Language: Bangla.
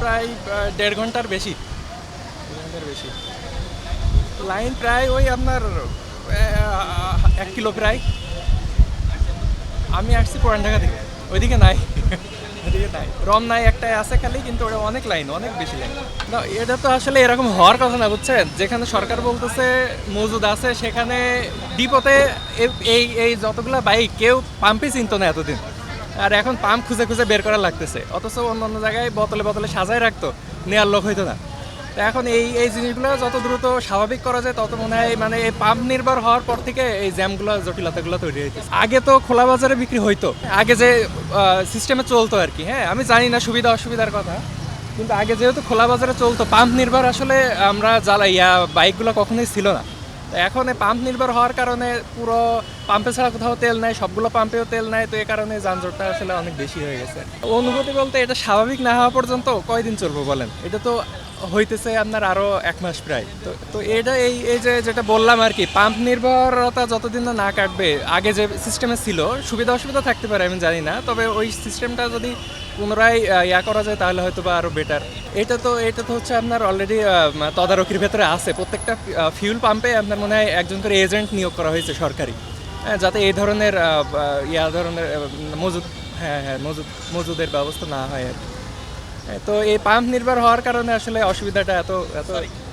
প্রায় 1.5 ঘন্টার বেশি, 2 ঘন্টার বেশি। লাইন প্রায় ওই আপনার 1 কিলো প্রায়। আমি আসছি পুরান ঢাকা থেকে, ওইদিকে নাই। ওইদিকে নাই, রমনায় একটাই আছে খালি, কিন্তু ওটা অনেক লাইন, অনেক বেশি লাইন। না, এটা তো আসলে এরকম হওয়ার কথা না, বুঝছেন? যেখানে সরকার বলতেছে মজুদ আছে, সেখানে ডিপোতে এই এই যতগুলা বাইক কেউ পাম্পই চিনতো না এতদিন, আর এখন পাম্প খুঁজে খুঁজে বের করা লাগতেছে, অথচ অন্য অন্য জায়গায় বোতলে বোতলে সাজায় রাখতো, নেওয়ার লোক হইতো না। তো এখন এই এই জিনিসগুলো যত দ্রুত স্বাভাবিক করা যায় তত মনে হয়, মানে এই পাম্প নির্ভর হওয়ার পর থেকে এই জ্যামগুলো, জটিলতাগুলো তৈরি হইতেছে। আগে তো খোলা বাজারে বিক্রি হইতো, আগে যে সিস্টেমে চলতো আর কি। হ্যাঁ, আমি জানি না সুবিধা অসুবিধার কথা, কিন্তু আগে যেহেতু খোলা বাজারে চলতো, পাম্প নির্ভর আসলে আমরা বাইকগুলো কখনোই ছিল না। তো এখন এই পাম্প নির্ভর হওয়ার কারণে পুরো পাম্পে ছাড়া কোথাও তেল নাই, সবগুলো পাম্পেও তেল নাই, তো এই কারণে যানজটটা আসলে অনেক বেশি হয়ে গেছে। অনুভূতি বলতে, এটা স্বাভাবিক না হওয়া পর্যন্ত কয়দিন চলবো বলেন? এটা তো হইতেছে আপনার আরো 1 মাস প্রায়। তো তো এটা এই এই যে যেটা বললাম আর কি, পাম্প নির্ভরতা যতদিন না কাটবে, আগে যে সিস্টেমে ছিল, সুবিধা অসুবিধা থাকতে পারে আমি জানি না, তবে ওই সিস্টেমটা যদি পুনরায় করা যায় তাহলে হয়তো বা আরো বেটার। এটা তো হচ্ছে আপনার অলরেডি তদারকির ভেতরে আছে। প্রত্যেকটা ফিউল পাম্পে আপনার মনে হয় একজন করে এজেন্ট নিয়োগ করা হয়েছে সরকারি, যাতে এই ধরনের ধরনের মজুদ, হ্যাঁ হ্যাঁ, মজুদের ব্যবস্থা না হয় আর কি। তো এই পাম্প নির্ভর হওয়ার কারণে আসলে অসুবিধাটা এত এত